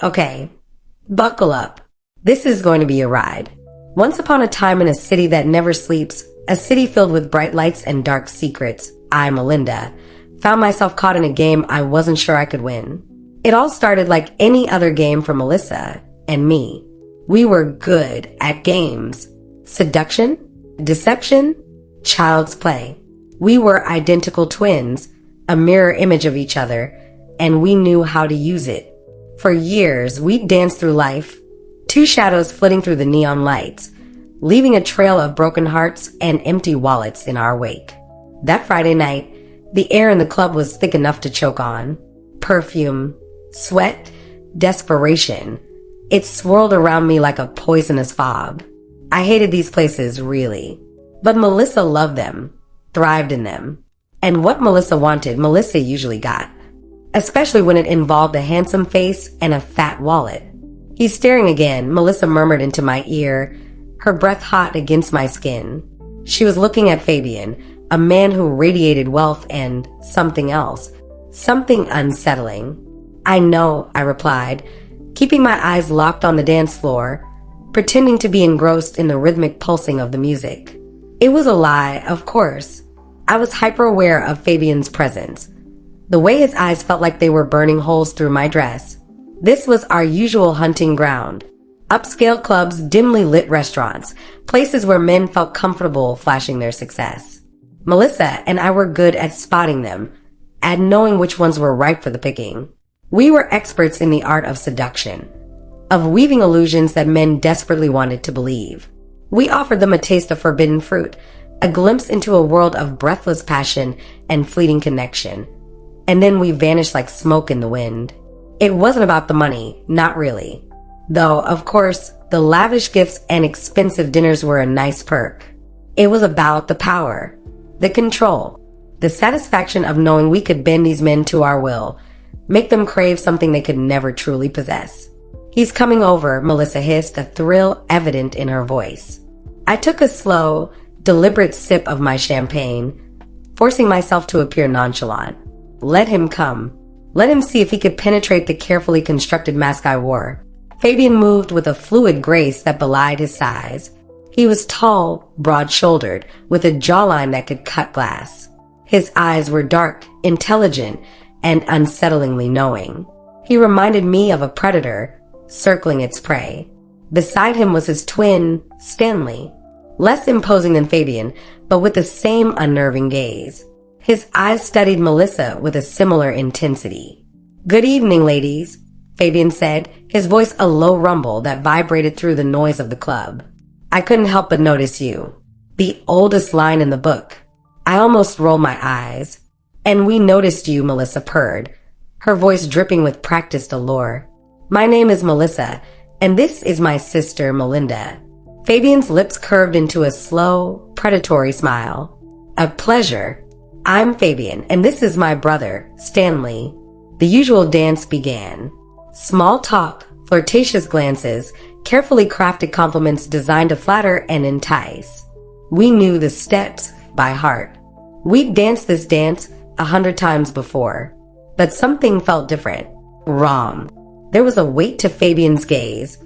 Okay, buckle up. This is going to be a ride. Once upon a time in a city that never sleeps, a city filled with bright lights and dark secrets, I, Melinda, found myself caught in a game I wasn't sure I could win. It all started like any other game for Melissa and me. We were good at games. Seduction, deception, child's play. We were identical twins, a mirror image of each other, and we knew how to use it. For years, we danced through life, two shadows flitting through the neon lights, leaving a trail of broken hearts and empty wallets in our wake. That Friday night, the air in the club was thick enough to choke on. Perfume, sweat, desperation. It swirled around me like a poisonous fog. I hated these places, really. But Melissa loved them, thrived in them. And what Melissa wanted, Melissa usually got. Especially when it involved a handsome face and a fat wallet. He's staring again, Melissa murmured into my ear, her breath hot against my skin. She was looking at Fabian, a man who radiated wealth and something else, something unsettling. I know, I replied, keeping my eyes locked on the dance floor, pretending to be engrossed in the rhythmic pulsing of the music. It was a lie, of course. I was hyper-aware of Fabian's presence. The way his eyes felt like they were burning holes through my dress. This was our usual hunting ground. Upscale clubs, dimly lit restaurants, places where men felt comfortable flashing their success. Melissa and I were good at spotting them, at knowing which ones were ripe for the picking. We were experts in the art of seduction, of weaving illusions that men desperately wanted to believe. We offered them a taste of forbidden fruit, a glimpse into a world of breathless passion and fleeting connection. And then we vanished like smoke in the wind. It wasn't about the money, not really. Though, of course, the lavish gifts and expensive dinners were a nice perk. It was about the power, the control, the satisfaction of knowing we could bend these men to our will, make them crave something they could never truly possess. He's coming over, Melissa hissed, a thrill evident in her voice. I took a slow, deliberate sip of my champagne, forcing myself to appear nonchalant. Let him come. Let him see if he could penetrate the carefully constructed mask I wore. Fabian moved with a fluid grace that belied his size. He was tall, broad-shouldered, with a jawline that could cut glass. His eyes were dark, intelligent, and unsettlingly knowing. He reminded me of a predator, circling its prey. Beside him was his twin, Stanley. Less imposing than Fabian, but with the same unnerving gaze. His eyes studied Melissa with a similar intensity. Good evening, ladies, Fabian said, his voice a low rumble that vibrated through the noise of the club. I couldn't help but notice you. The oldest line in the book. I almost rolled my eyes. And we noticed you, Melissa purred, her voice dripping with practiced allure. My name is Melissa, and this is my sister, Melinda. Fabian's lips curved into a slow, predatory smile. A pleasure. I'm Fabian, and this is my brother, Stanley. The usual dance began. Small talk, flirtatious glances, carefully crafted compliments designed to flatter and entice. We knew the steps by heart. We'd danced this dance 100 times before, but something felt different. Wrong. There was a weight to Fabian's gaze,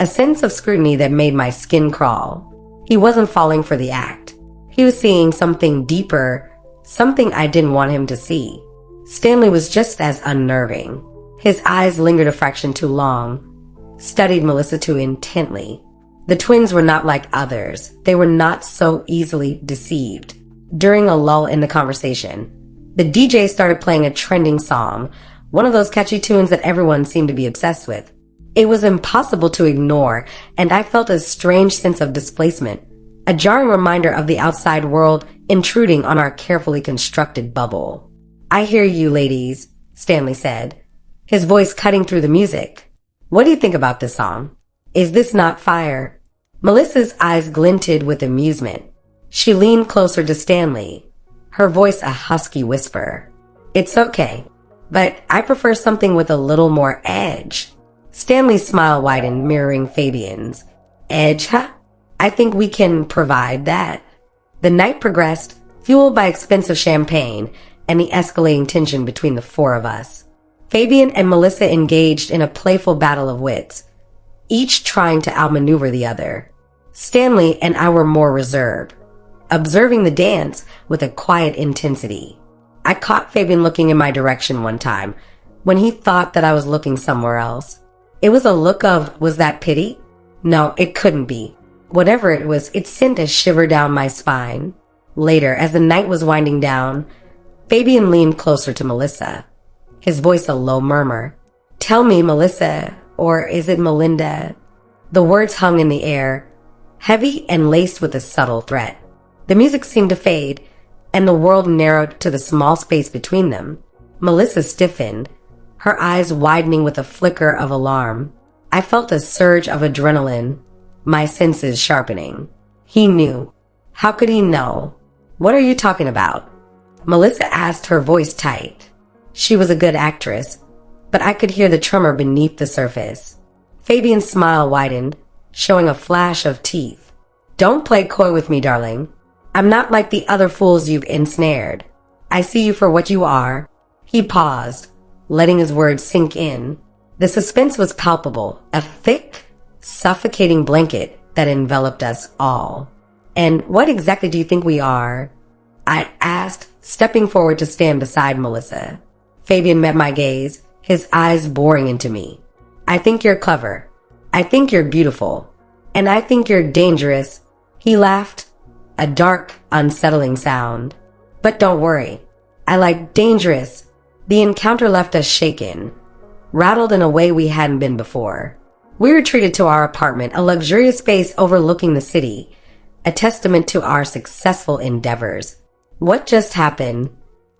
a sense of scrutiny that made my skin crawl. He wasn't falling for the act. He was seeing something deeper, something I didn't want him to see. Stanley was just as unnerving. His eyes lingered a fraction too long, studied Melissa too intently. The twins were not like others. They were not so easily deceived. During a lull in the conversation, the DJ started playing a trending song, one of those catchy tunes that everyone seemed to be obsessed with. It was impossible to ignore, and I felt a strange sense of displacement, a jarring reminder of the outside world intruding on our carefully constructed bubble. I hear you, ladies, Stanley said, his voice cutting through the music. What do you think about this song? Is this not fire? Melissa's eyes glinted with amusement. She leaned closer to Stanley, her voice a husky whisper. It's okay, but I prefer something with a little more edge. Stanley's smile widened, mirroring Fabian's. Edge, huh? I think we can provide that. The night progressed, fueled by expensive champagne and the escalating tension between the four of us. Fabian and Melissa engaged in a playful battle of wits, each trying to outmaneuver the other. Stanley and I were more reserved, observing the dance with a quiet intensity. I caught Fabian looking in my direction one time when he thought that I was looking somewhere else. It was a look of, was that pity? No, it couldn't be. Whatever it was, it sent a shiver down my spine. Later, as the night was winding down, Fabian leaned closer to Melissa, his voice a low murmur. Tell me, Melissa, or is it Melinda? The words hung in the air, heavy and laced with a subtle threat. The music seemed to fade, and the world narrowed to the small space between them. Melissa stiffened, her eyes widening with a flicker of alarm. I felt a surge of adrenaline, my senses sharpening. He knew. How could he know? What are you talking about? Melissa asked, her voice tight. She was a good actress, but I could hear the tremor beneath the surface. Fabian's smile widened, showing a flash of teeth. Don't play coy with me, darling. I'm not like the other fools you've ensnared. I see you for what you are. He paused, letting his words sink in. The suspense was palpable, a thick, suffocating blanket that enveloped us all. And what exactly do you think we are? I asked, stepping forward to stand beside Melissa. Fabian met my gaze, his eyes boring into me. I think you're clever. I think you're beautiful. And I think you're dangerous. He laughed, a dark, unsettling sound. But don't worry. I like dangerous. The encounter left us shaken, rattled in a way we hadn't been before. We retreated to our apartment, a luxurious space overlooking the city, a testament to our successful endeavors. What just happened?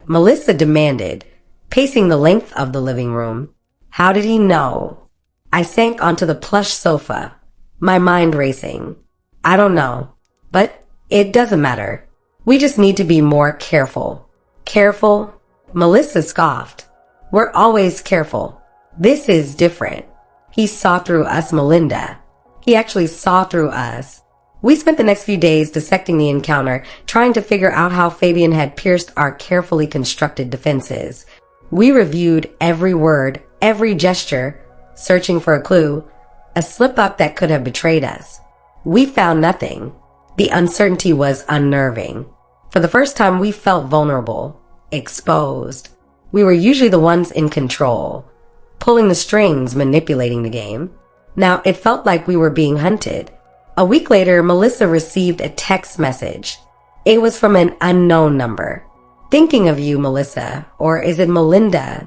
Melissa demanded, pacing the length of the living room. How did he know? I sank onto the plush sofa, my mind racing. I don't know, but it doesn't matter. We just need to be more careful. Careful? Melissa scoffed. We're always careful. This is different. He saw through us, Melinda. He actually saw through us. We spent the next few days dissecting the encounter, trying to figure out how Fabian had pierced our carefully constructed defenses. We reviewed every word, every gesture, searching for a clue, a slip-up that could have betrayed us. We found nothing. The uncertainty was unnerving. For the first time, we felt vulnerable, exposed. We were usually the ones in control, pulling the strings, manipulating the game. Now it felt like we were being hunted. A week later, Melissa received a text message. It was from an unknown number. Thinking of you, Melissa, or is it Melinda?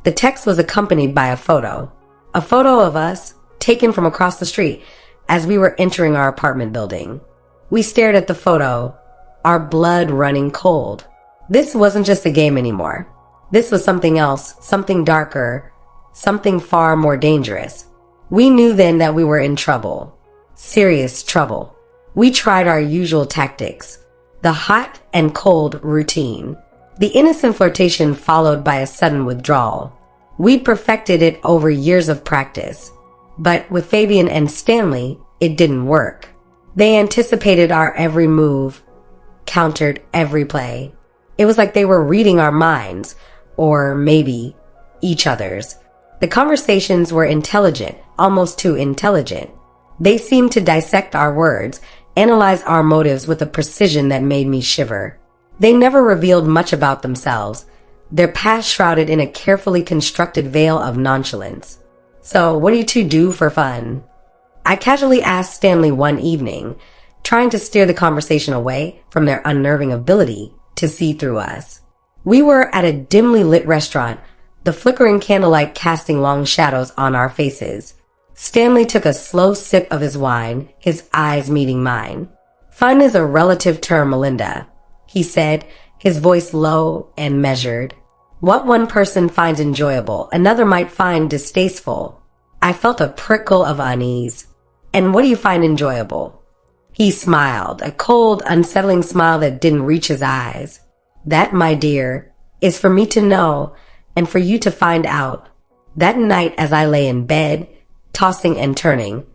The text was accompanied by a photo of us taken from across the street as we were entering our apartment building. We stared at the photo, our blood running cold. This wasn't just a game anymore. This was something else, something darker, something far more dangerous. We knew then that we were in trouble. Serious trouble. We tried our usual tactics. The hot and cold routine. The innocent flirtation followed by a sudden withdrawal. We'd perfected it over years of practice. But with Fabian and Stanley, it didn't work. They anticipated our every move, countered every play. It was like they were reading our minds, or maybe each other's. The conversations were intelligent, almost too intelligent. They seemed to dissect our words, analyze our motives with a precision that made me shiver. They never revealed much about themselves, their past shrouded in a carefully constructed veil of nonchalance. So, what do you two do for fun? I casually asked Stanley one evening, trying to steer the conversation away from their unnerving ability to see through us. We were at a dimly lit restaurant, the flickering candlelight casting long shadows on our faces. Stanley took a slow sip of his wine, his eyes meeting mine. Fun is a relative term, Melinda, he said, his voice low and measured. What one person finds enjoyable, another might find distasteful. I felt a prickle of unease. And what do you find enjoyable? He smiled, a cold, unsettling smile that didn't reach his eyes. That, my dear, is for me to know and for you to find out. That night as I lay in bed, tossing and turning,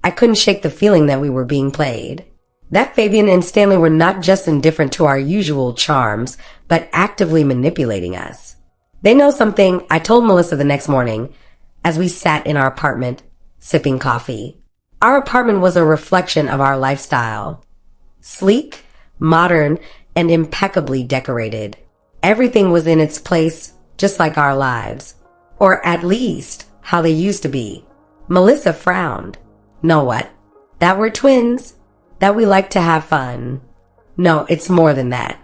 I couldn't shake the feeling that we were being played. That Fabian and Stanley were not just indifferent to our usual charms, but actively manipulating us. They know something, I told Melissa the next morning as we sat in our apartment, sipping coffee. Our apartment was a reflection of our lifestyle. Sleek, modern, and impeccably decorated. Everything was in its place, just like our lives. Or at least, how they used to be. Melissa frowned. Know what? That we're twins. That we like to have fun. No, it's more than that.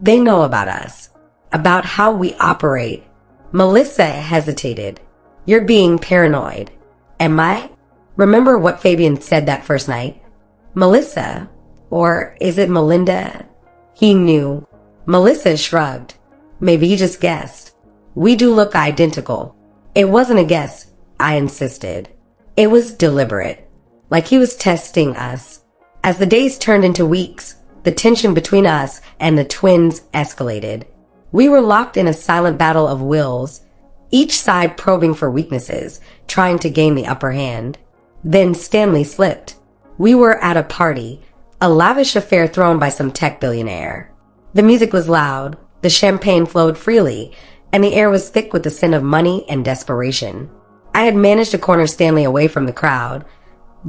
They know about us. About how we operate. Melissa hesitated. You're being paranoid. Am I? Remember what Fabian said that first night? Melissa? Or is it Melinda? He knew. Melissa shrugged. Maybe he just guessed. We do look identical. It wasn't a guess, I insisted. It was deliberate. Like he was testing us. As the days turned into weeks, the tension between us and the twins escalated. We were locked in a silent battle of wills, each side probing for weaknesses, trying to gain the upper hand. Then Stanley slipped. We were at a party, a lavish affair thrown by some tech billionaire. The music was loud, the champagne flowed freely, and the air was thick with the scent of money and desperation. I had managed to corner Stanley away from the crowd,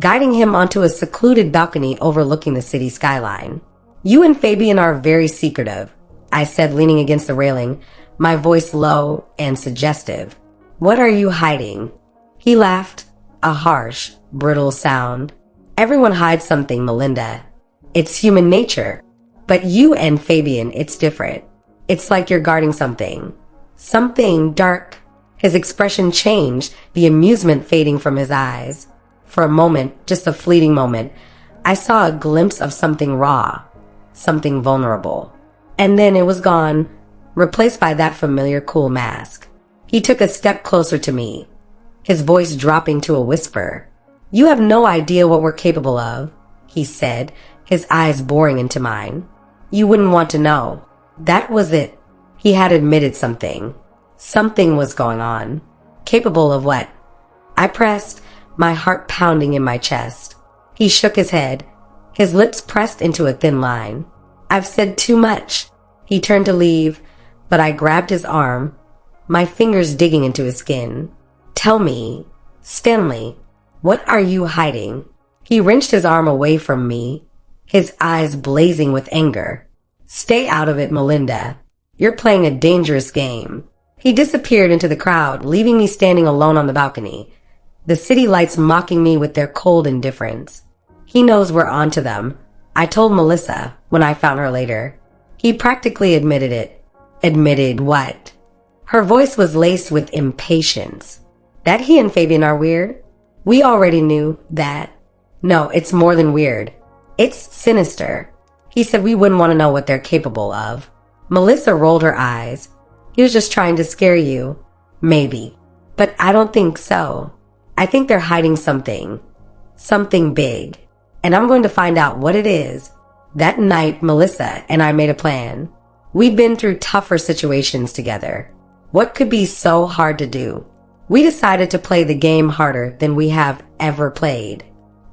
guiding him onto a secluded balcony overlooking the city skyline. You and Fabian are very secretive, I said, leaning against the railing, my voice low and suggestive. What are you hiding? He laughed, a harsh, brittle sound. Everyone hides something, Melinda. It's human nature. But you and Fabian, it's different. It's like you're guarding something. Something dark. His expression changed, the amusement fading from his eyes. For a moment, just a fleeting moment, I saw a glimpse of something raw, something vulnerable. And then it was gone, replaced by that familiar cool mask. He took a step closer to me, his voice dropping to a whisper. You have no idea what we're capable of, he said, his eyes boring into mine. You wouldn't want to know. That was it. He had admitted something. Something was going on. Capable of what? I pressed, my heart pounding in my chest. He shook his head, his lips pressed into a thin line. I've said too much. He turned to leave, but I grabbed his arm, my fingers digging into his skin. Tell me, Stanley, what are you hiding? He wrenched his arm away from me, his eyes blazing with anger. Stay out of it, Melinda. You're playing a dangerous game. He disappeared into the crowd, leaving me standing alone on the balcony, the city lights mocking me with their cold indifference. He knows we're onto them, I told Melissa when I found her later. He practically admitted it. Admitted what? Her voice was laced with impatience. That he and Fabian are weird? We already knew that. No, it's more than weird. It's sinister. He said we wouldn't want to know what they're capable of. Melissa rolled her eyes. He was just trying to scare you. Maybe. But I don't think so. I think they're hiding something. Something big. And I'm going to find out what it is. That night, Melissa and I made a plan. We'd been through tougher situations together. What could be so hard to do? We decided to play the game harder than we have ever played.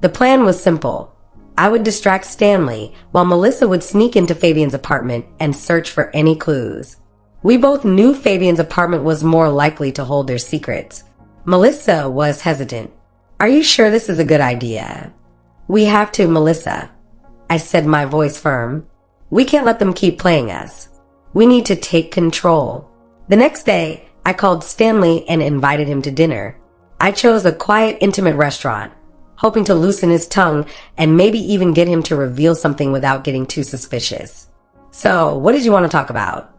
The plan was simple. I would distract Stanley while Melissa would sneak into Fabian's apartment and search for any clues. We both knew Fabian's apartment was more likely to hold their secrets. Melissa was hesitant. Are you sure this is a good idea? We have to, Melissa. I said, my voice firm. We can't let them keep playing us. We need to take control. The next day, I called Stanley and invited him to dinner. I chose a quiet, intimate restaurant, hoping to loosen his tongue and maybe even get him to reveal something without getting too suspicious. So, what did you want to talk about?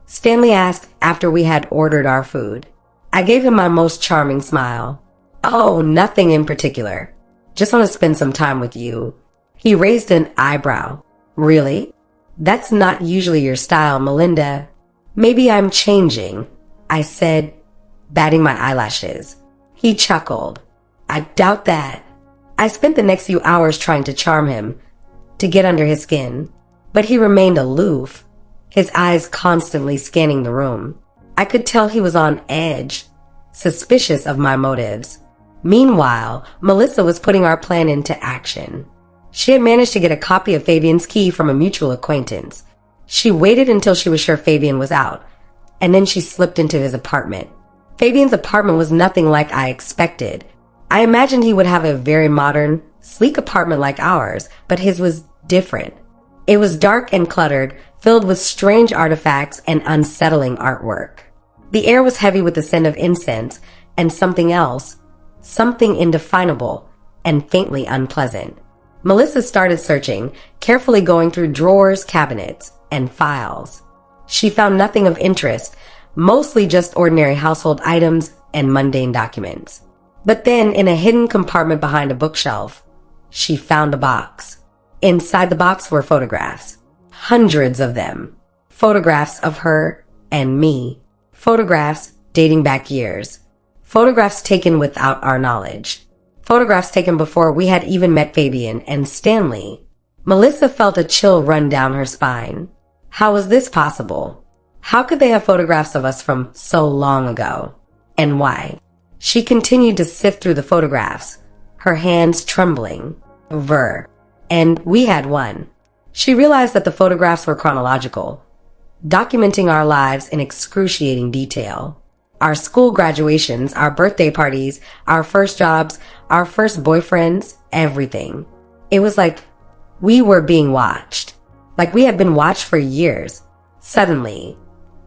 Stanley asked after we had ordered our food. I gave him my most charming smile. Oh, nothing in particular. Just want to spend some time with you. He raised an eyebrow. Really? That's not usually your style, Melinda. Maybe I'm changing, I said, batting my eyelashes. He chuckled. I doubt that. I spent the next few hours trying to charm him, to get under his skin, but he remained aloof, his eyes constantly scanning the room. I could tell he was on edge, suspicious of my motives. Meanwhile, Melissa was putting our plan into action. She had managed to get a copy of Fabian's key from a mutual acquaintance. She waited until she was sure Fabian was out, and then she slipped into his apartment. Fabian's apartment was nothing like I expected. I imagined he would have a very modern, sleek apartment like ours, but his was different. It was dark and cluttered, filled with strange artifacts and unsettling artwork. The air was heavy with the scent of incense and something else, something indefinable and faintly unpleasant. Melissa started searching, carefully going through drawers, cabinets, and files. She found nothing of interest, mostly just ordinary household items and mundane documents. But then, in a hidden compartment behind a bookshelf, she found a box. Inside the box were photographs. Hundreds of them. Photographs of her and me. Photographs dating back years. Photographs taken without our knowledge. Photographs taken before we had even met Fabian and Stanley. Melissa felt a chill run down her spine. How was this possible? How could they have photographs of us from so long ago? And why? She continued to sift through the photographs, her hands trembling. And we had one. She realized that the photographs were chronological, documenting our lives in excruciating detail. Our school graduations, our birthday parties, our first jobs, our first boyfriends, everything. It was like we were being watched. Like we had been watched for years. Suddenly,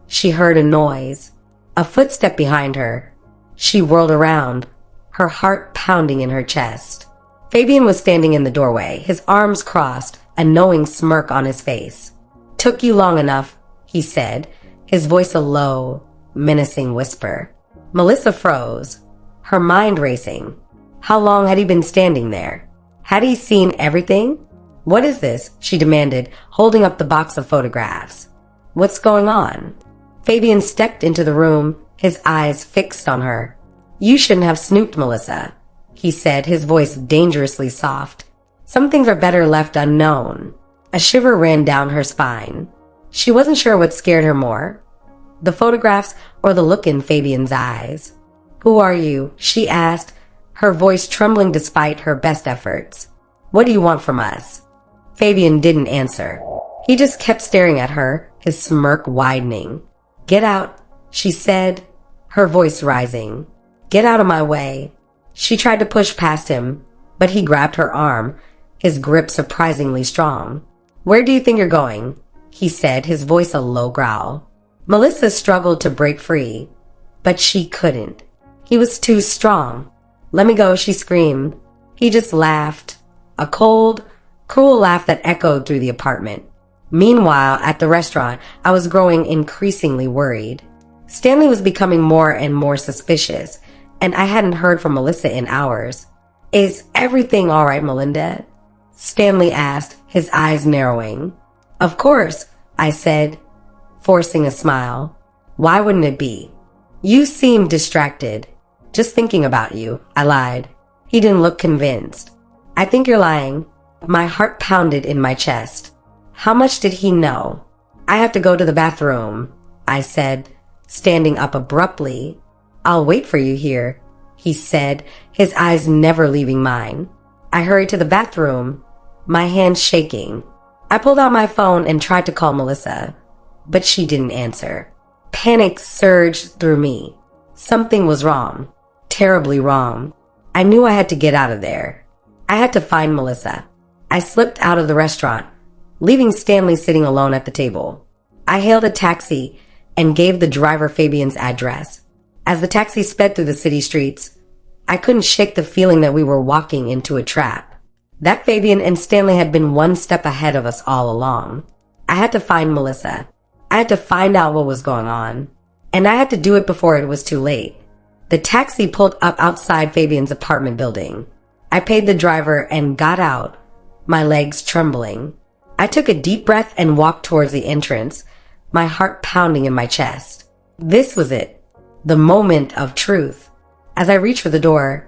she heard a noise, a footstep behind her. She whirled around, her heart pounding in her chest. Fabian was standing in the doorway, his arms crossed, a knowing smirk on his face. "Took you long enough," he said, his voice a low, menacing whisper. Melissa froze, her mind racing. How long had he been standing there? Had he seen everything? "What is this?" she demanded, holding up the box of photographs. "What's going on?" Fabian stepped into the room, his eyes fixed on her. "You shouldn't have snooped, Melissa," he said, his voice dangerously soft. "Some things are better left unknown." A shiver ran down her spine. She wasn't sure what scared her more, the photographs or the look in Fabian's eyes. "Who are you?" she asked, her voice trembling despite her best efforts. "What do you want from us?" Fabian didn't answer. He just kept staring at her, his smirk widening. "Get out," she said, her voice rising. "Get out of my way." She tried to push past him, but he grabbed her arm, his grip surprisingly strong. "Where do you think you're going?" he said, his voice a low growl. Melissa struggled to break free, but she couldn't. He was too strong. "Let me go," she screamed. He just laughed, a cold, cruel laugh that echoed through the apartment. Meanwhile, at the restaurant, I was growing increasingly worried. Stanley was becoming more and more suspicious, and I hadn't heard from Melissa in hours. "Is everything all right, Melinda?" Stanley asked, his eyes narrowing. "Of course," I said, forcing a smile. "Why wouldn't it be?" "You seem distracted." "Just thinking about you," I lied. He didn't look convinced. "I think you're lying." My heart pounded in my chest. How much did he know? "I have to go to the bathroom," I said, standing up abruptly. "I'll wait for you here," he said, his eyes never leaving mine. I hurried to the bathroom, my hands shaking. I pulled out my phone and tried to call Melissa, but she didn't answer. Panic surged through me. Something was wrong, terribly wrong. I knew I had to get out of there. I had to find Melissa. I slipped out of the restaurant, leaving Stanley sitting alone at the table. I hailed a taxi and gave the driver Fabian's address. As the taxi sped through the city streets, I couldn't shake the feeling that we were walking into a trap. That Fabian and Stanley had been one step ahead of us all along. I had to find Melissa. I had to find out what was going on. And I had to do it before it was too late. The taxi pulled up outside Fabian's apartment building. I paid the driver and got out, my legs trembling. I took a deep breath and walked towards the entrance, my heart pounding in my chest. This was it, the moment of truth. As I reached for the door,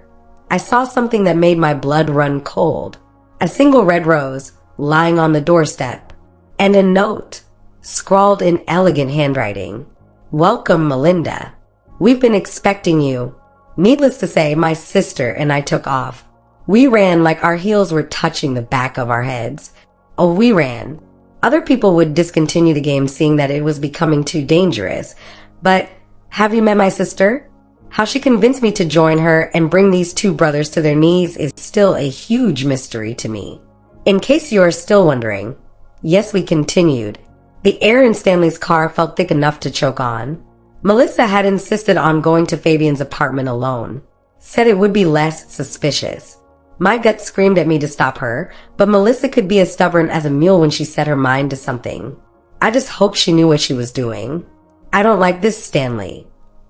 I saw something that made my blood run cold. A single red rose lying on the doorstep, and a note scrawled in elegant handwriting. "Welcome, Melinda. We've been expecting you." Needless to say, my sister and I took off. We ran like our heels were touching the back of our heads. Oh, we ran. Other people would discontinue the game seeing that it was becoming too dangerous, But have you met my sister? How she convinced me to join her and bring these two brothers to their knees is still a huge mystery to me. In case you are still wondering, yes, we continued. The air in Stanley's car felt thick enough to choke on. Melissa had insisted on going to Fabian's apartment alone, said it would be less suspicious. My gut screamed at me to stop her, but Melissa could be as stubborn as a mule when she set her mind to something. I just hoped she knew what she was doing. I don't like this, Stanley,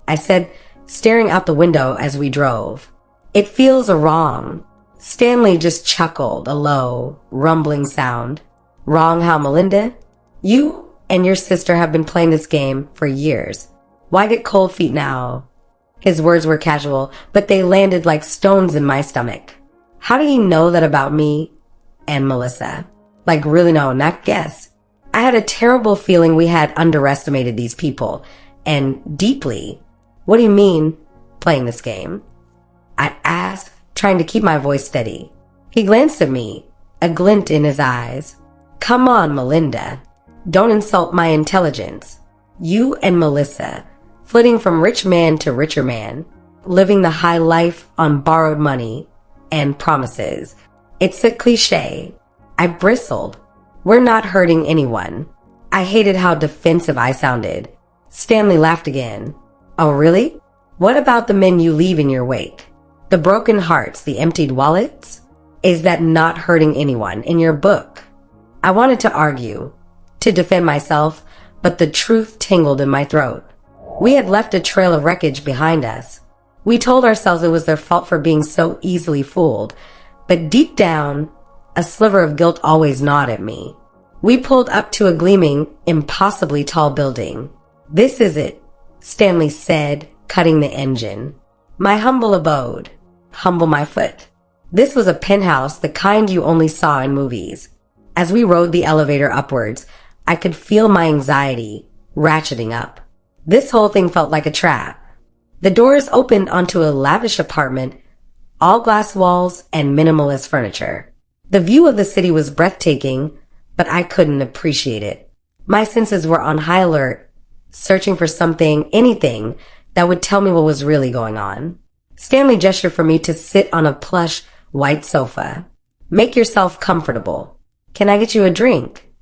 I said, staring out the window as we drove. It feels wrong. Stanley just chuckled, a low, rumbling sound. Wrong how, Melinda? You and your sister have been playing this game for years. Why get cold feet now? His words were casual, but they landed like stones in my stomach. How did he know that about me and Melissa? Like, really know, not guess. I had a terrible feeling we had underestimated these people, and deeply. What do you mean, playing this game? I asked, trying to keep my voice steady. He glanced at me, a glint in his eyes. Come on, Melinda. Don't insult my intelligence. You and Melissa, flitting from rich man to richer man, living the high life on borrowed money and promises. It's a cliche. I bristled. We're not hurting anyone. I hated how defensive I sounded. Stanley laughed again. Oh, really? What about the men you leave in your wake? The broken hearts, the emptied wallets? Is that not hurting anyone in your book? I wanted to argue, to defend myself, but the truth tingled in my throat. We had left a trail of wreckage behind us. We told ourselves it was their fault for being so easily fooled, but deep down, a sliver of guilt always gnawed at me. We pulled up to a gleaming, impossibly tall building. This is it, Stanley said, cutting the engine. My humble abode. Humble my foot. This was a penthouse, the kind you only saw in movies. As we rode the elevator upwards, I could feel my anxiety ratcheting up. This whole thing felt like a trap. The doors opened onto a lavish apartment, all glass walls and minimalist furniture. The view of the city was breathtaking, but I couldn't appreciate it. My senses were on high alert, searching for something, anything, that would tell me what was really going on. Stanley gestured for me to sit on a plush, white sofa. Make yourself comfortable. Can I get you a drink?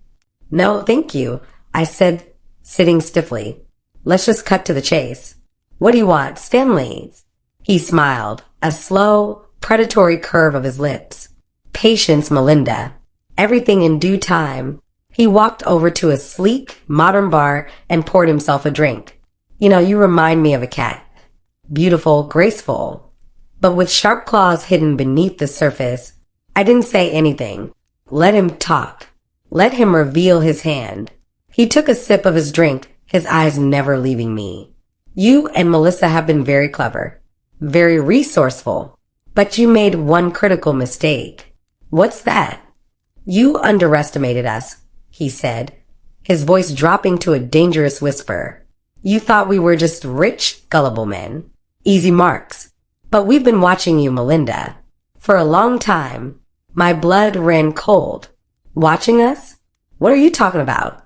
No, thank you, I said, sitting stiffly. Let's just cut to the chase. What do you want, Stanley? He smiled, a slow, predatory curve of his lips. Patience, Melinda. Everything in due time. He walked over to a sleek, modern bar and poured himself a drink. You remind me of a cat. Beautiful, graceful, but with sharp claws hidden beneath the surface. I didn't say anything. Let him talk. Let him reveal his hand. He took a sip of his drink, his eyes never leaving me. You and Melissa have been very clever, very resourceful, but you made one critical mistake. What's that? You underestimated us, he said, his voice dropping to a dangerous whisper. You thought we were just rich, gullible men. Easy marks. But we've been watching you, Melinda. For a long time. My blood ran cold. Watching us? What are you talking about?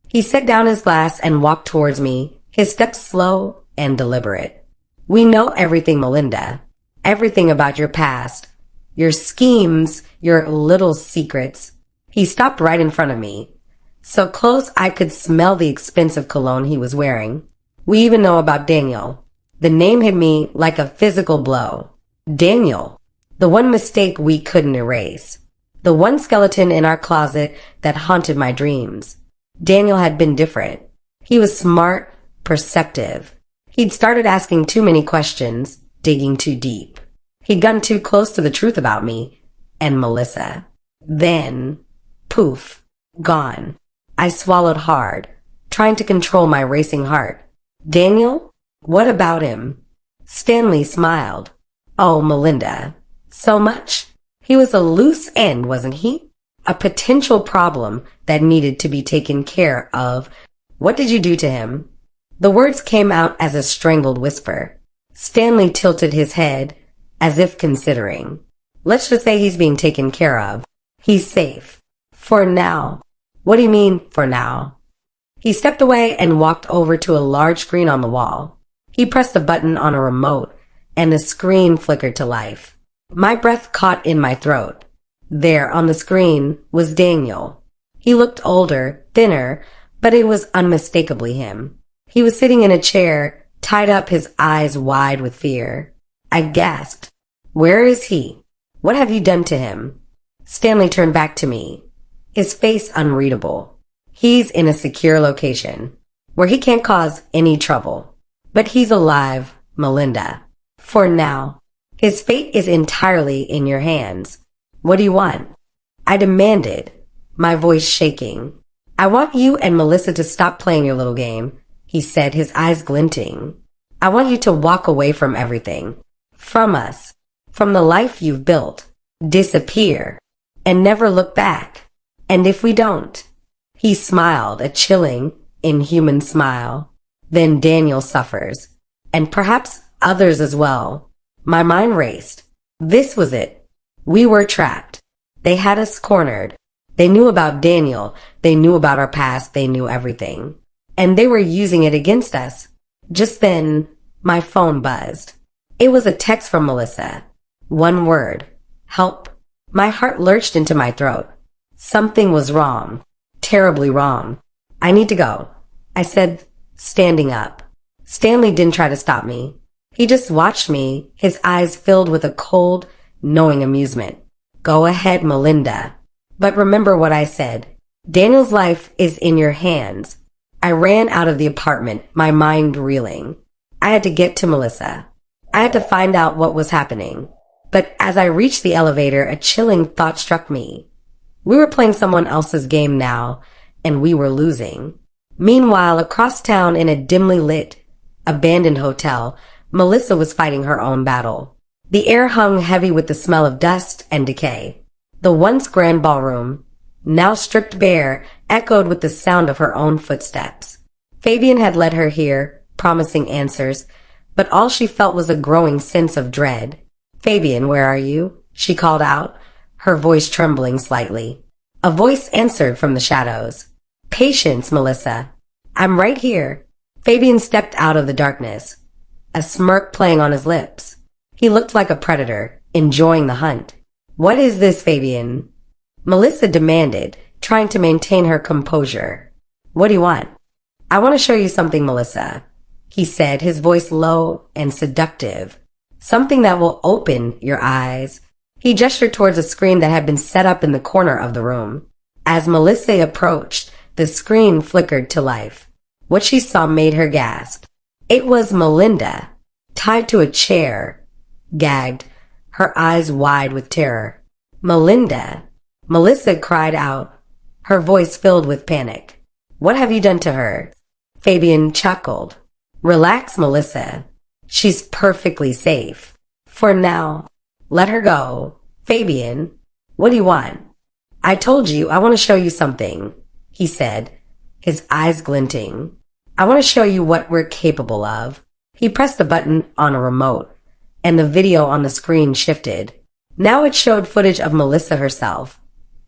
He set down his glass and walked towards me, his steps slow and deliberate. We know everything, Melinda. Everything about your past. Your schemes, your little secrets. He stopped right in front of me, so close I could smell the expensive cologne he was wearing. We even know about Daniel. The name hit me like a physical blow. Daniel. The one mistake we couldn't erase. The one skeleton in our closet that haunted my dreams. Daniel had been different. He was smart, perceptive. He'd started asking too many questions, digging too deep. He'd gotten too close to the truth about me and Melissa. Then, poof, gone. I swallowed hard, trying to control my racing heart. Daniel? What about him? Stanley smiled. Oh, Melinda. So much? He was a loose end, wasn't he? A potential problem that needed to be taken care of. What did you do to him? The words came out as a strangled whisper. Stanley tilted his head, as if considering. Let's just say he's being taken care of. He's safe. For now. What do you mean, for now? He stepped away and walked over to a large screen on the wall. He pressed a button on a remote, and the screen flickered to life. My breath caught in my throat. There on the screen was Daniel. He looked older, thinner, but it was unmistakably him. He was sitting in a chair, tied up, his eyes wide with fear. I gasped. Where is he? What have you done to him? Stanley turned back to me, his face unreadable. He's in a secure location, where he can't cause any trouble. But he's alive, Melinda. For now. His fate is entirely in your hands. What do you want? I demanded, my voice shaking. I want you and Melissa to stop playing your little game, he said, his eyes glinting. I want you to walk away from everything. From us. From the life you've built. Disappear. And never look back. And if we don't? He smiled, a chilling, inhuman smile. Then Daniel suffers. And perhaps others as well. My mind raced. This was it. We were trapped. They had us cornered. They knew about Daniel. They knew about our past. They knew everything. And they were using it against us. Just then, my phone buzzed. It was a text from Melissa. One word. Help. My heart lurched into my throat. Something was wrong. Terribly wrong. I need to go, I said, standing up. Stanley didn't try to stop me. He just watched me, his eyes filled with a cold, knowing amusement. Go ahead, Melinda. But remember what I said. Daniel's life is in your hands. I ran out of the apartment, my mind reeling. I had to get to Melissa. I had to find out what was happening. But as I reached the elevator, a chilling thought struck me. We were playing someone else's game now, and we were losing. Meanwhile, across town in a dimly lit, abandoned hotel, Melissa was fighting her own battle. The air hung heavy with the smell of dust and decay. The once grand ballroom, now stripped bare, echoed with the sound of her own footsteps. Fabian had led her here, promising answers, but all she felt was a growing sense of dread. Fabian, where are you? She called out, her voice trembling slightly. A voice answered from the shadows. Patience, Melissa. I'm right here. Fabian stepped out of the darkness, a smirk playing on his lips. He looked like a predator, enjoying the hunt. What is this, Fabian? Melissa demanded, trying to maintain her composure. What do you want? I want to show you something, Melissa, he said, his voice low and seductive. Something that will open your eyes. He gestured towards a screen that had been set up in the corner of the room. As Melissa approached, the screen flickered to life. What she saw made her gasp. It was Melinda, tied to a chair, gagged, her eyes wide with terror. Melinda. Melissa cried out, her voice filled with panic. What have you done to her? Fabian chuckled. Relax, Melissa. She's perfectly safe. For now. Let her go. Fabian, what do you want? I told you I want to show you something, he said, his eyes glinting. I want to show you what we're capable of. He pressed a button on a remote, and the video on the screen shifted. Now it showed footage of Melissa herself,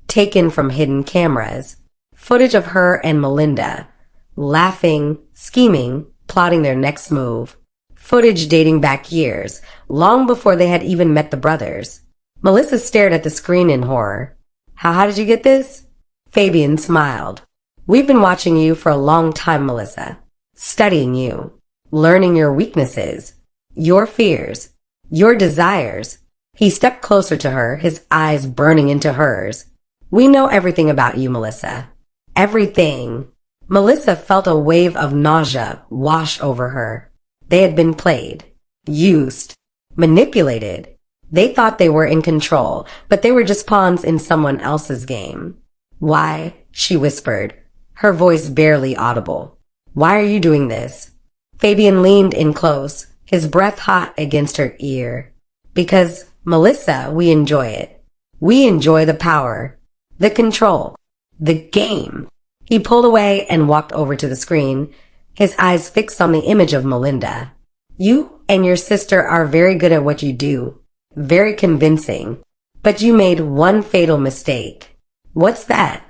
taken from hidden cameras. Footage of her and Melinda, laughing, scheming, plotting their next move. Footage dating back years, long before they had even met the brothers. Melissa stared at the screen in horror. How did you get this? Fabian smiled. We've been watching you for a long time, Melissa. Studying you. Learning your weaknesses. Your fears. Your desires. He stepped closer to her, his eyes burning into hers. We know everything about you, Melissa. Everything. Melissa felt a wave of nausea wash over her. They had been played, used, manipulated. They thought they were in control, but they were just pawns in someone else's game. Why? She whispered, her voice barely audible. Why are you doing this? Fabian leaned in close, his breath hot against her ear. Because, Melissa, we enjoy it. We enjoy the power, the control, the game. He pulled away and walked over to the screen, his eyes fixed on the image of Melinda. You and your sister are very good at what you do. Very convincing. But you made one fatal mistake. What's that?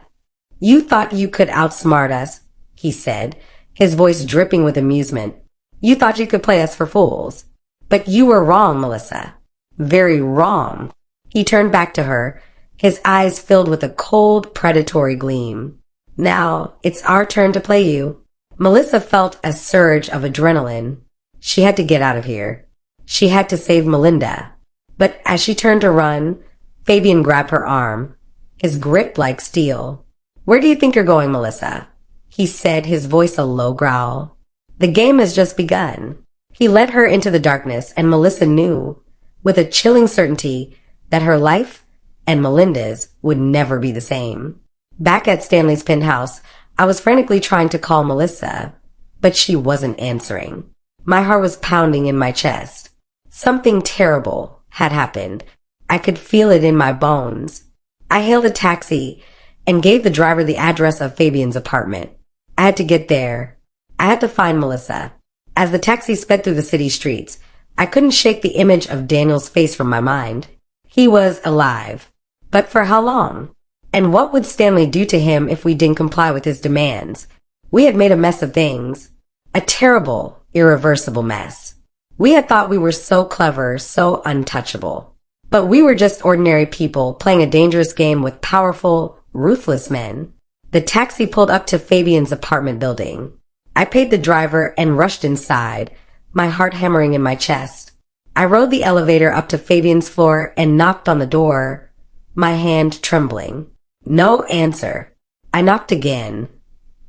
You thought you could outsmart us. he said, his voice dripping with amusement. You thought you could play us for fools. But you were wrong, Melissa. Very wrong. He turned back to her, his eyes filled with a cold, predatory gleam. Now, it's our turn to play you. Melissa felt a surge of adrenaline. She had to get out of here. She had to save Melinda. But as she turned to run, Fabian grabbed her arm, his grip like steel. Where do you think you're going, Melissa? He said, his voice a low growl. The game has just begun. He led her into the darkness, and Melissa knew, with a chilling certainty, that her life and Melinda's would never be the same. Back at Stanley's penthouse, I was frantically trying to call Melissa, but she wasn't answering. My heart was pounding in my chest. Something terrible had happened. I could feel it in my bones. I hailed a taxi and gave the driver the address of Fabian's apartment. I had to get there. I had to find Melissa. As the taxi sped through the city streets, I couldn't shake the image of Daniel's face from my mind. He was alive. But for how long? And what would Stanley do to him if we didn't comply with his demands? We had made a mess of things. A terrible, irreversible mess. We had thought we were so clever, so untouchable. But we were just ordinary people playing a dangerous game with powerful, ruthless men. The taxi pulled up to Fabian's apartment building. I paid the driver and rushed inside, my heart hammering in my chest. I rode the elevator up to Fabian's floor and knocked on the door, my hand trembling. No answer. I knocked again,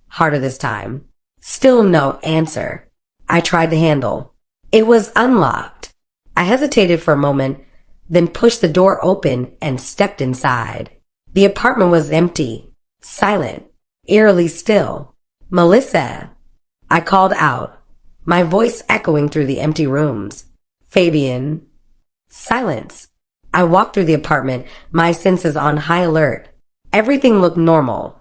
harder this time. Still no answer. I tried the handle. It was unlocked. I hesitated for a moment, then pushed the door open and stepped inside. The apartment was empty, silent, eerily still. Melissa, I called out, my voice echoing through the empty rooms. Fabian. Silence. I walked through the apartment, my senses on high alert. Everything looked normal,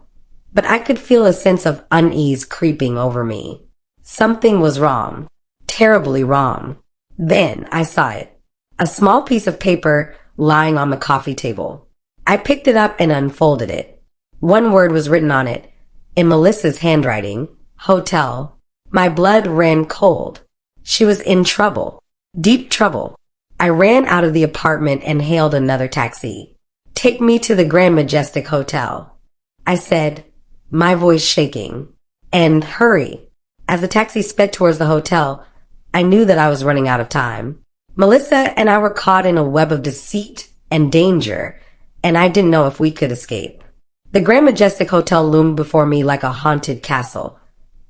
but I could feel a sense of unease creeping over me. Something was wrong. Terribly wrong. Then I saw it. A small piece of paper lying on the coffee table. I picked it up and unfolded it. One word was written on it, in Melissa's handwriting, hotel. My blood ran cold. She was in trouble. Deep trouble. I ran out of the apartment and hailed another taxi. Take me to the Grand Majestic Hotel, I said, my voice shaking. And hurry. As the taxi sped towards the hotel, I knew that I was running out of time. Melissa and I were caught in a web of deceit and danger, and I didn't know if we could escape. The Grand Majestic Hotel loomed before me like a haunted castle,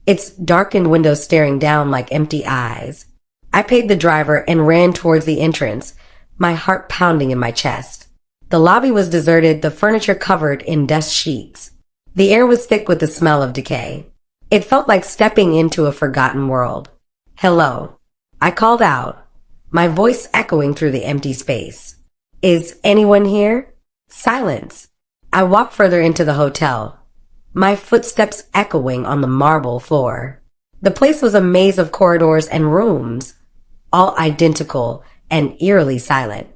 its darkened windows staring down like empty eyes. I paid the driver and ran towards the entrance, my heart pounding in my chest. The lobby was deserted, the furniture covered in dust sheets. The air was thick with the smell of decay. It felt like stepping into a forgotten world. Hello. I called out, my voice echoing through the empty space. Is anyone here? Silence. I walked further into the hotel, my footsteps echoing on the marble floor. The place was a maze of corridors and rooms, all identical and eerily silent.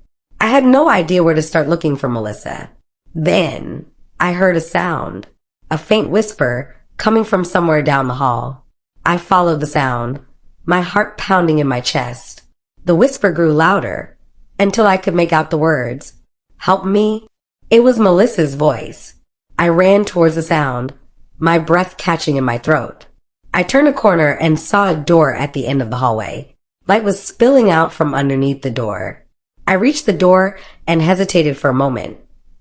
I had no idea where to start looking for Melissa. Then I heard a sound, a faint whisper coming from somewhere down the hall. I followed the sound, my heart pounding in my chest. The whisper grew louder until I could make out the words, "Help me." It was Melissa's voice. I ran towards the sound, my breath catching in my throat. I turned a corner and saw a door at the end of the hallway. Light was spilling out from underneath the door. I reached the door and hesitated for a moment,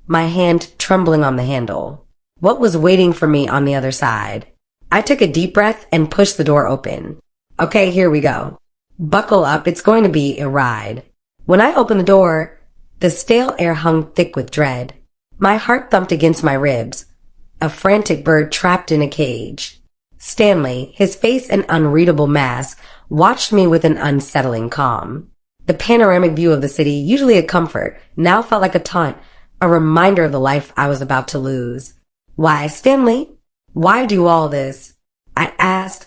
my hand trembling on the handle. What was waiting for me on the other side? I took a deep breath and pushed the door open. Okay, here we go. Buckle up, it's going to be a ride. When I opened the door, the stale air hung thick with dread. My heart thumped against my ribs, a frantic bird trapped in a cage. Stanley, his face an unreadable mask, watched me with an unsettling calm. The panoramic view of the city, usually a comfort, now felt like a taunt, a reminder of the life I was about to lose. Why, Stanley? Why do all this? I asked,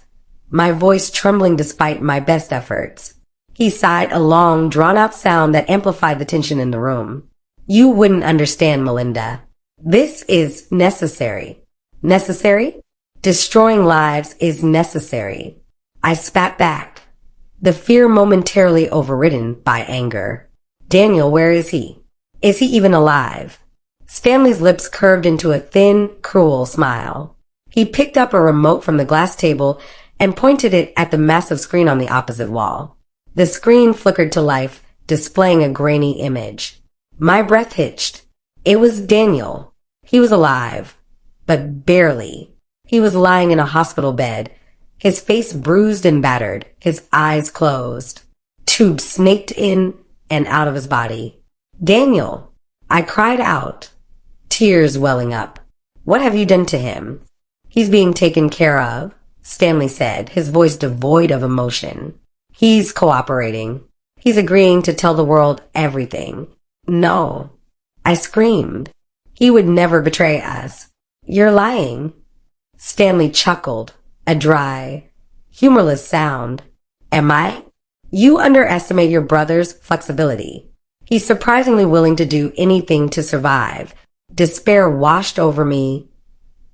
my voice trembling despite my best efforts. He sighed, a long, drawn-out sound that amplified the tension in the room. You wouldn't understand, Melinda. This is necessary. Necessary? Destroying lives is necessary. I spat back, the fear momentarily overridden by anger. Daniel, where is he? Is he even alive? Stanley's lips curved into a thin, cruel smile. He picked up a remote from the glass table and pointed it at the massive screen on the opposite wall. The screen flickered to life, displaying a grainy image. My breath hitched. It was Daniel. He was alive, but barely. He was lying in a hospital bed, his face bruised and battered, his eyes closed, tubes snaked in and out of his body. Daniel! I cried out, tears welling up. What have you done to him? He's being taken care of, Stanley said, his voice devoid of emotion. He's cooperating. He's agreeing to tell the world everything. No. I screamed. He would never betray us. You're lying. Stanley chuckled, a dry, humorless sound. Am I? You underestimate your brother's flexibility. He's surprisingly willing to do anything to survive. Despair washed over me,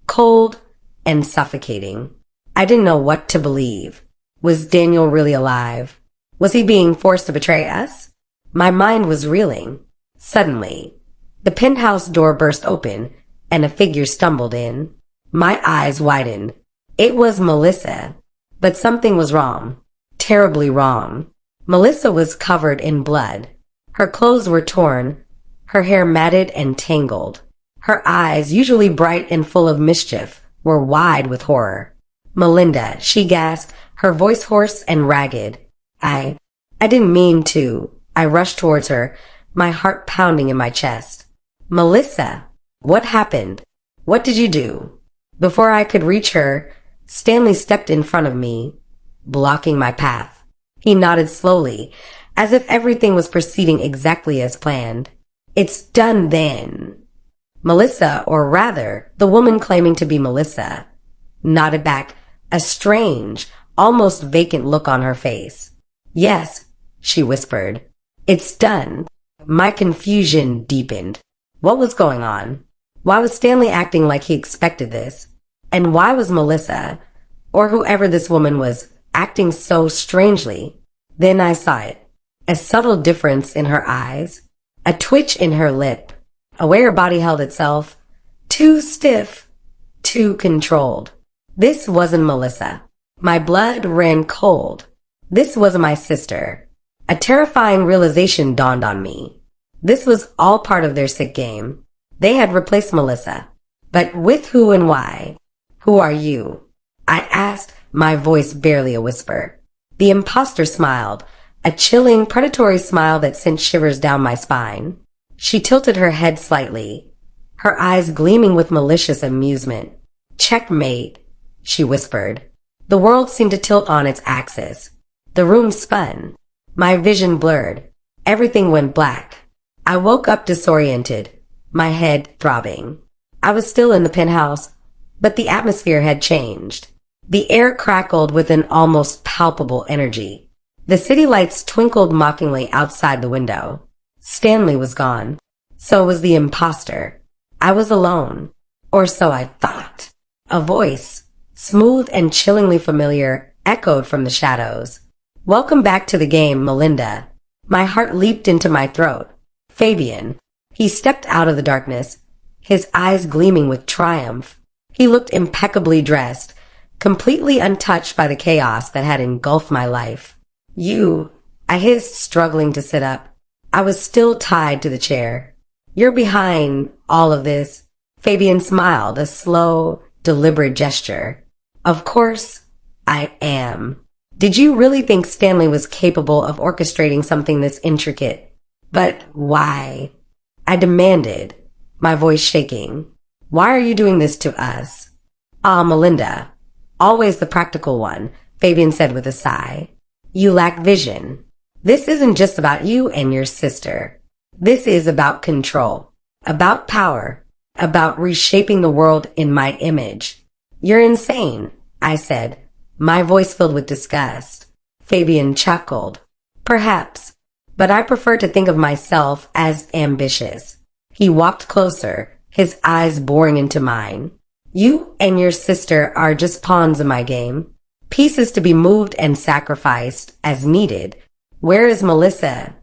cold and suffocating. I didn't know what to believe. Was Daniel really alive? Was he being forced to betray us? My mind was reeling. Suddenly, the penthouse door burst open and a figure stumbled in. My eyes widened. It was Melissa. But something was wrong. Terribly wrong. Melissa was covered in blood. Her clothes were torn, her hair matted and tangled. Her eyes, usually bright and full of mischief, were wide with horror. Melinda, she gasped, her voice hoarse and ragged. I didn't mean to. I rushed towards her, my heart pounding in my chest. Melissa, what happened? What did you do? Before I could reach her, Stanley stepped in front of me, blocking my path. He nodded slowly, as if everything was proceeding exactly as planned. It's done then. Melissa, or rather, the woman claiming to be Melissa, nodded back, a strange, almost vacant look on her face. Yes, she whispered. It's done. My confusion deepened. What was going on? Why was Stanley acting like he expected this? And why was Melissa, or whoever this woman was, acting so strangely? Then I saw it. A subtle difference in her eyes, a twitch in her lip, a way her body held itself, too stiff, too controlled. This wasn't Melissa. My blood ran cold. This wasn't my sister. A terrifying realization dawned on me. This was all part of their sick game. They had replaced Melissa. But with who and why? Who are you? I asked, my voice barely a whisper. The imposter smiled, a chilling, predatory smile that sent shivers down my spine. She tilted her head slightly, her eyes gleaming with malicious amusement. Checkmate, she whispered. The world seemed to tilt on its axis. The room spun. My vision blurred. Everything went black. I woke up disoriented, my head throbbing. I was still in the penthouse, but the atmosphere had changed. The air crackled with an almost palpable energy. The city lights twinkled mockingly outside the window. Stanley was gone. So was the imposter. I was alone. Or so I thought. A voice, smooth and chillingly familiar, echoed from the shadows. Welcome back to the game, Melinda. My heart leaped into my throat. Fabian. He stepped out of the darkness, his eyes gleaming with triumph. He looked impeccably dressed, completely untouched by the chaos that had engulfed my life. You, I hissed, struggling to sit up. I was still tied to the chair. You're behind all of this. Fabian smiled, a slow, deliberate gesture. Of course, I am. Did you really think Stanley was capable of orchestrating something this intricate? But why? I demanded, my voice shaking. Why are you doing this to us? Ah, Melinda. Always the practical one, Fabian said with a sigh. You lack vision. This isn't just about you and your sister. This is about control, about power, about reshaping the world in my image. You're insane, I said, my voice filled with disgust. Fabian chuckled. Perhaps, but I prefer to think of myself as ambitious. He walked closer, his eyes boring into mine. You and your sister are just pawns in my game. Pieces to be moved and sacrificed as needed. Where is Melissa?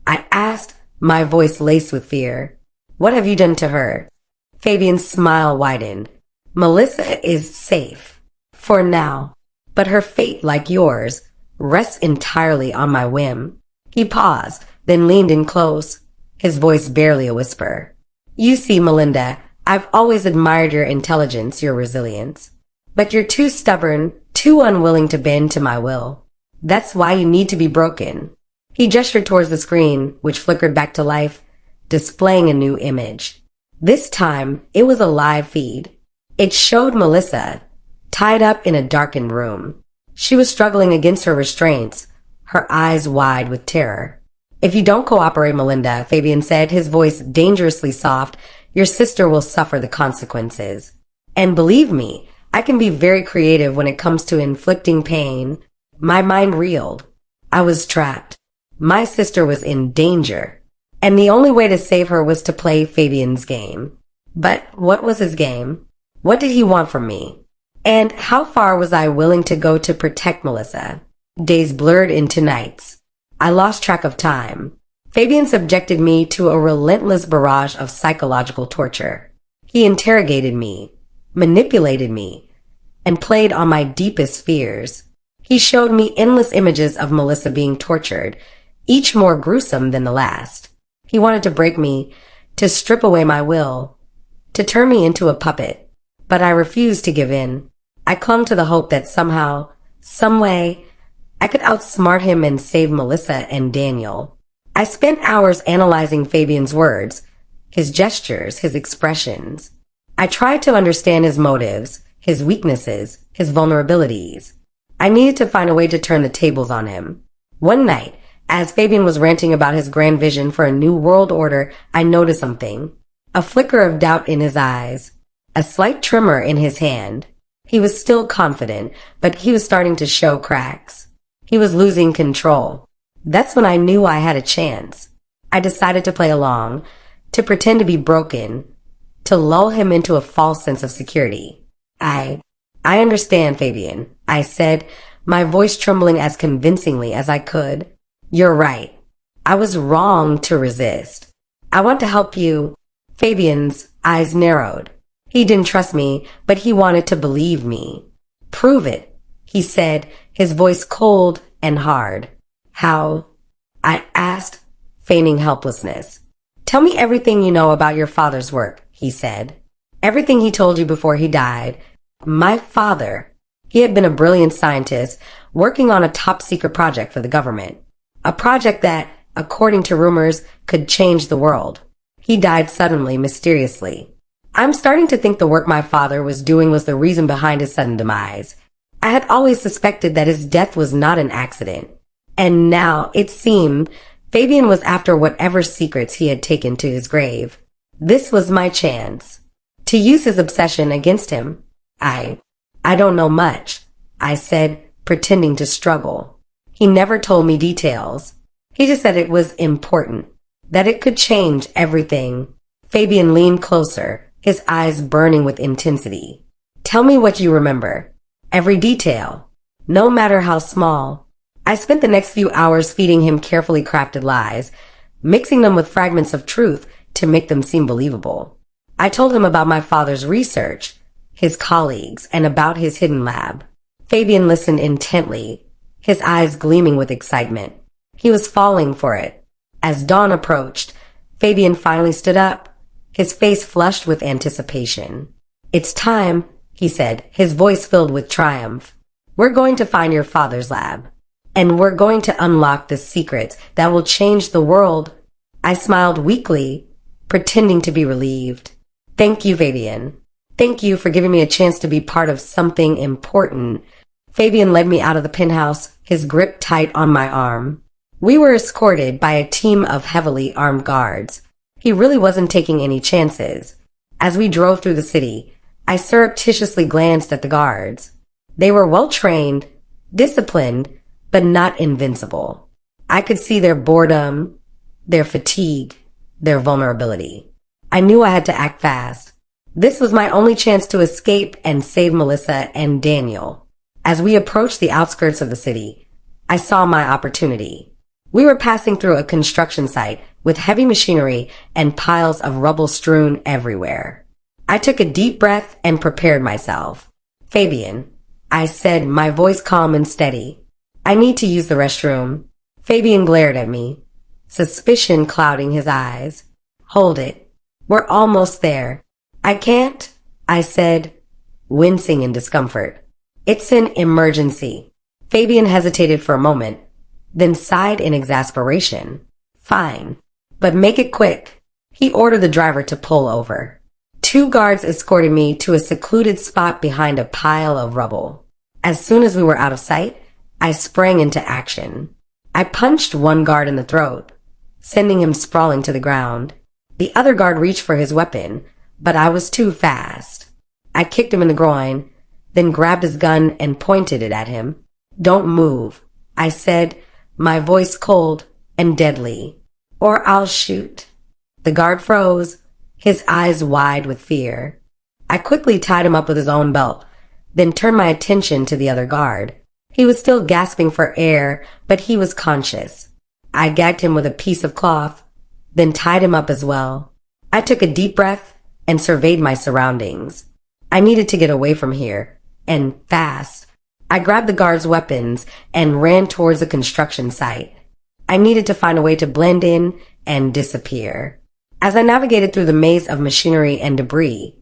I asked, my voice laced with fear. What have you done to her? Fabian's smile widened. Melissa is safe. For now. But her fate, like yours, rests entirely on my whim. He paused, then leaned in close, his voice barely a whisper. You see, Melinda, I've always admired your intelligence, your resilience. But you're too stubborn, too unwilling to bend to my will. That's why you need to be broken. He gestured towards the screen, which flickered back to life, displaying a new image. This time, it was a live feed. It showed Melissa, tied up in a darkened room. She was struggling against her restraints, her eyes wide with terror. If you don't cooperate, Melinda, Fabian said, his voice dangerously soft, your sister will suffer the consequences. And believe me, I can be very creative when it comes to inflicting pain. My mind reeled. I was trapped. My sister was in danger. And the only way to save her was to play Fabian's game. But what was his game? What did he want from me? And how far was I willing to go to protect Melissa? Days blurred into nights. I lost track of time. Fabian subjected me to a relentless barrage of psychological torture. He interrogated me, manipulated me, and played on my deepest fears. He showed me endless images of Melissa being tortured, each more gruesome than the last. He wanted to break me, to strip away my will, to turn me into a puppet. But I refused to give in. I clung to the hope that somehow, some way, I could outsmart him and save Melissa and Daniel. I spent hours analyzing Fabian's words, his gestures, his expressions. I tried to understand his motives, his weaknesses, his vulnerabilities. I needed to find a way to turn the tables on him. One night, as Fabian was ranting about his grand vision for a new world order, I noticed something. A flicker of doubt in his eyes, a slight tremor in his hand. He was still confident, but he was starting to show cracks. He was losing control. That's when I knew I had a chance. I decided to play along, to pretend to be broken, to lull him into a false sense of security. I understand, Fabian, I said, my voice trembling as convincingly as I could. You're right. I was wrong to resist. I want to help you. Fabian's eyes narrowed. He didn't trust me, but he wanted to believe me. Prove it, he said, his voice cold and hard. How? I asked, feigning helplessness. Tell me everything you know about your father's work, he said. Everything he told you before he died. My father. He had been a brilliant scientist working on a top-secret project for the government. A project that, according to rumors, could change the world. He died suddenly, mysteriously. I'm starting to think the work my father was doing was the reason behind his sudden demise. I had always suspected that his death was not an accident. And now, it seemed, Fabian was after whatever secrets he had taken to his grave. This was my chance. To use his obsession against him. I don't know much, I said, pretending to struggle. He never told me details. He just said it was important, that it could change everything. Fabian leaned closer, his eyes burning with intensity. Tell me what you remember. Every detail, no matter how small. I spent the next few hours feeding him carefully crafted lies, mixing them with fragments of truth to make them seem believable. I told him about my father's research, his colleagues, and about his hidden lab. Fabian listened intently, his eyes gleaming with excitement. He was falling for it. As dawn approached, Fabian finally stood up, his face flushed with anticipation. It's time, he said, his voice filled with triumph. We're going to find your father's lab, and we're going to unlock the secrets that will change the world. I smiled weakly, pretending to be relieved. Thank you, Fabian. Thank you for giving me a chance to be part of something important. Fabian led me out of the penthouse, his grip tight on my arm. We were escorted by a team of heavily armed guards. He really wasn't taking any chances. As we drove through the city, I surreptitiously glanced at the guards. They were well-trained, disciplined, but not invincible. I could see their boredom, their fatigue, their vulnerability. I knew I had to act fast. This was my only chance to escape and save Melissa and Daniel. As we approached the outskirts of the city, I saw my opportunity. We were passing through a construction site with heavy machinery and piles of rubble strewn everywhere. I took a deep breath and prepared myself. "Fabian," I said, my voice calm and steady. "I need to use the restroom." Fabian glared at me, suspicion clouding his eyes. "Hold it. We're almost there." "I can't," I said, wincing in discomfort. "It's an emergency." Fabian hesitated for a moment, then sighed in exasperation. "Fine, but make it quick." He ordered the driver to pull over. 2 guards escorted me to a secluded spot behind a pile of rubble. As soon as we were out of sight, I sprang into action. I punched one guard in the throat, sending him sprawling to the ground. The other guard reached for his weapon, but I was too fast. I kicked him in the groin, then grabbed his gun and pointed it at him. "Don't move," I said, my voice cold and deadly, "or I'll shoot." The guard froze, his eyes wide with fear. I quickly tied him up with his own belt, then turned my attention to the other guard. He was still gasping for air, but he was conscious. I gagged him with a piece of cloth, then tied him up as well. I took a deep breath and surveyed my surroundings. I needed to get away from here, and fast. I grabbed the guards' weapons and ran towards the construction site. I needed to find a way to blend in and disappear. As I navigated through the maze of machinery and debris,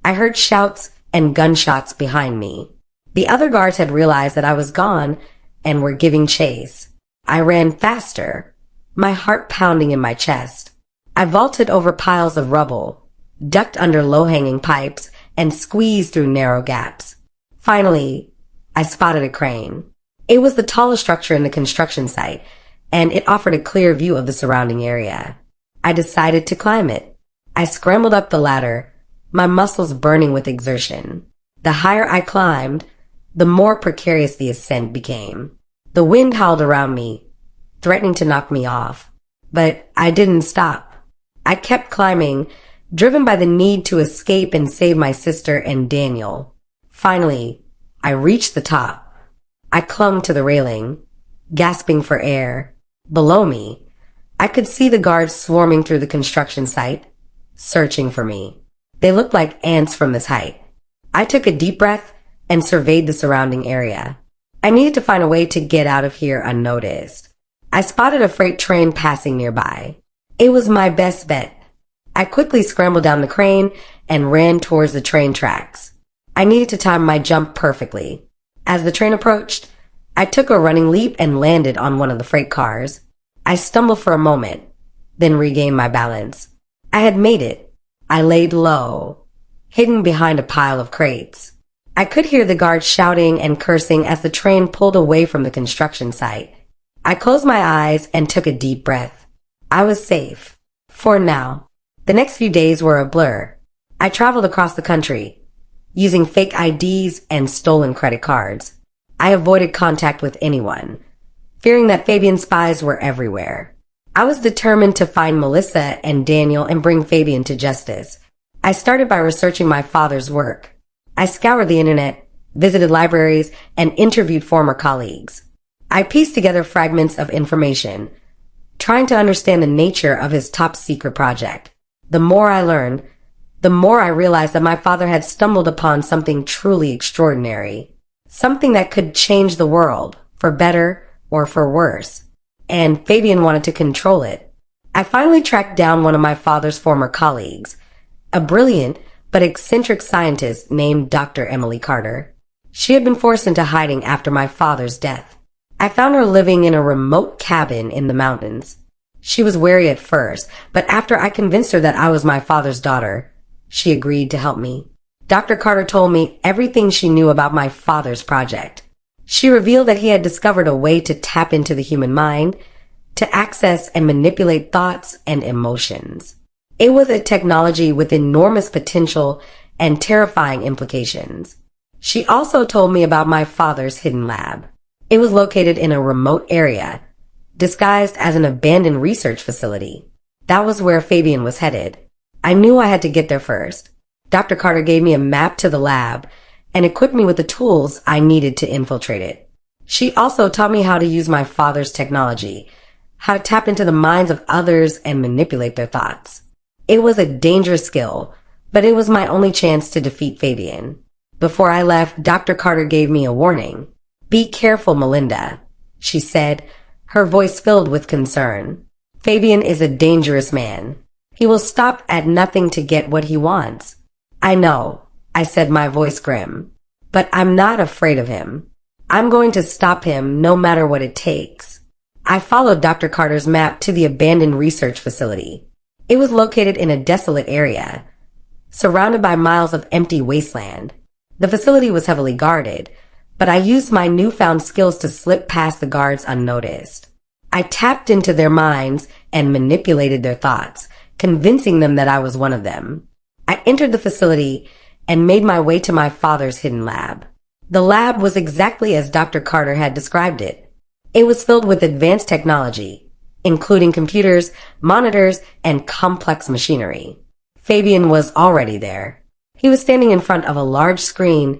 I heard shouts and gunshots behind me. The other guards had realized that I was gone and were giving chase. I ran faster, my heart pounding in my chest. I vaulted over piles of rubble, ducked under low-hanging pipes, and squeezed through narrow gaps. Finally, I spotted a crane. It was the tallest structure in the construction site, and it offered a clear view of the surrounding area. I decided to climb it. I scrambled up the ladder, my muscles burning with exertion. The higher I climbed, the more precarious the ascent became. The wind howled around me, threatening to knock me off. But I didn't stop. I kept climbing, driven by the need to escape and save my sister and Daniel. Finally, I reached the top. I clung to the railing, gasping for air. Below me, I could see the guards swarming through the construction site, searching for me. They looked like ants from this height. I took a deep breath and surveyed the surrounding area. I needed to find a way to get out of here unnoticed. I spotted a freight train passing nearby. It was my best bet. I quickly scrambled down the crane and ran towards the train tracks. I needed to time my jump perfectly. As the train approached, I took a running leap and landed on one of the freight cars. I stumbled for a moment, then regained my balance. I had made it. I laid low, hidden behind a pile of crates. I could hear the guards shouting and cursing as the train pulled away from the construction site. I closed my eyes and took a deep breath. I was safe. For now. The next few days were a blur. I traveled across the country, using fake IDs and stolen credit cards. I avoided contact with anyone, fearing that Fabian's spies were everywhere. I was determined to find Melissa and Daniel and bring Fabian to justice. I started by researching my father's work. I scoured the internet, visited libraries, and interviewed former colleagues. I pieced together fragments of information, trying to understand the nature of his top-secret project. The more I learned, the more I realized that my father had stumbled upon something truly extraordinary, something that could change the world, for better or for worse, and Fabian wanted to control it. I finally tracked down one of my father's former colleagues, a brilliant but eccentric scientist named Dr. Emily Carter. She had been forced into hiding after my father's death. I found her living in a remote cabin in the mountains. She was wary at first, but after I convinced her that I was my father's daughter, she agreed to help me. Dr. Carter told me everything she knew about my father's project. She revealed that he had discovered a way to tap into the human mind, to access and manipulate thoughts and emotions. It was a technology with enormous potential and terrifying implications. She also told me about my father's hidden lab. It was located in a remote area, disguised as an abandoned research facility. That was where Fabian was headed. I knew I had to get there first. Dr. Carter gave me a map to the lab and equipped me with the tools I needed to infiltrate it. She also taught me how to use my father's technology, how to tap into the minds of others and manipulate their thoughts. It was a dangerous skill, but it was my only chance to defeat Fabian. Before I left, Dr. Carter gave me a warning. "Be careful, Melinda," she said, her voice filled with concern. "Fabian is a dangerous man. He will stop at nothing to get what he wants." "I know," I said, my voice grim, "but I'm not afraid of him. I'm going to stop him no matter what it takes." I followed Dr. Carter's map to the abandoned research facility. It was located in a desolate area, surrounded by miles of empty wasteland. The facility was heavily guarded, but I used my newfound skills to slip past the guards unnoticed. I tapped into their minds and manipulated their thoughts, convincing them that I was one of them. I entered the facility and made my way to my father's hidden lab. The lab was exactly as Dr. Carter had described it. It was filled with advanced technology, including computers, monitors, and complex machinery. Fabian was already there. He was standing in front of a large screen,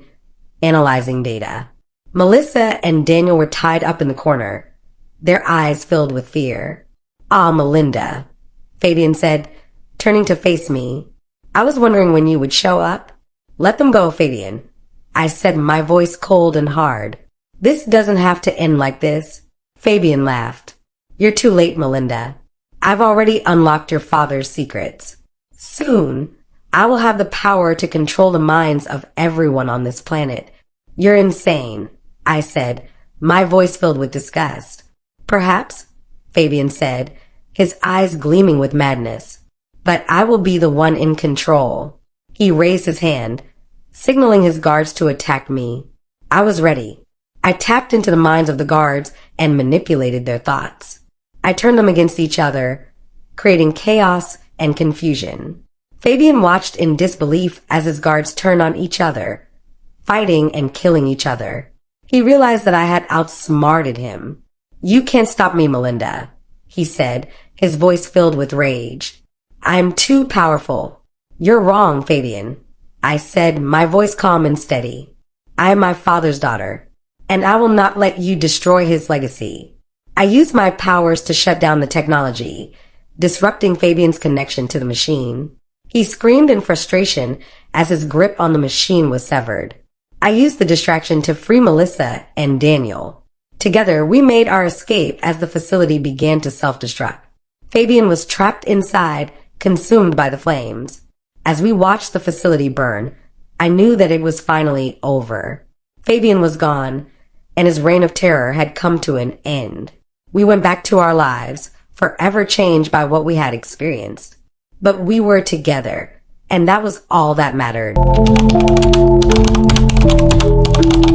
analyzing data. Melissa and Daniel were tied up in the corner, their eyes filled with fear. "Ah, Melinda," Fabian said, turning to face me. "I was wondering when you would show up." "Let them go, Fabian," I said, my voice cold and hard. "This doesn't have to end like this." Fabian laughed. "You're too late, Melinda. I've already unlocked your father's secrets. Soon, I will have the power to control the minds of everyone on this planet." "You're insane," I said, my voice filled with disgust. "Perhaps," Fabian said, his eyes gleaming with madness, "but I will be the one in control." He raised his hand, signaling his guards to attack me. I was ready. I tapped into the minds of the guards and manipulated their thoughts. I turned them against each other, creating chaos and confusion. Fabian watched in disbelief as his guards turned on each other, fighting and killing each other. He realized that I had outsmarted him. "You can't stop me, Melinda," he said, his voice filled with rage. "I'm too powerful." "You're wrong, Fabian," I said, my voice calm and steady. "I am my father's daughter, and I will not let you destroy his legacy." I used my powers to shut down the technology, disrupting Fabian's connection to the machine. He screamed in frustration as his grip on the machine was severed. I used the distraction to free Melissa and Daniel. Together, we made our escape as the facility began to self-destruct. Fabian was trapped inside, consumed by the flames. As we watched the facility burn, I knew that it was finally over. Fabian was gone, and his reign of terror had come to an end. We went back to our lives, forever changed by what we had experienced. But we were together, and that was all that mattered.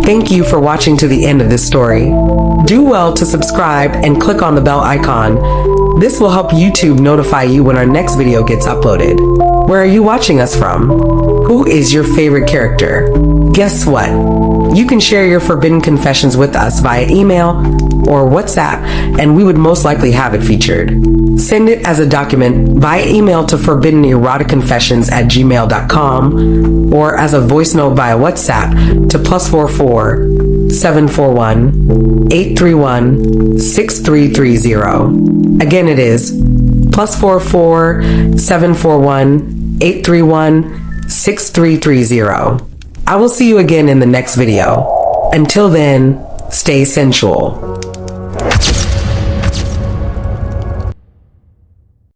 Thank you for watching to the end of this story. Do well to subscribe and click on the bell icon. This will help YouTube notify you when our next video gets uploaded. Where are you watching us from? Who is your favorite character? Guess what? You can share your forbidden confessions with us via email or WhatsApp, and we would most likely have it featured. Send it as a document via email to forbiddeneroticconfessions@gmail.com or as a voice note via WhatsApp to +44 741 831 6330. Again, it is +44 741 831 6330. I will see you again in the next video. Until then, stay sensual.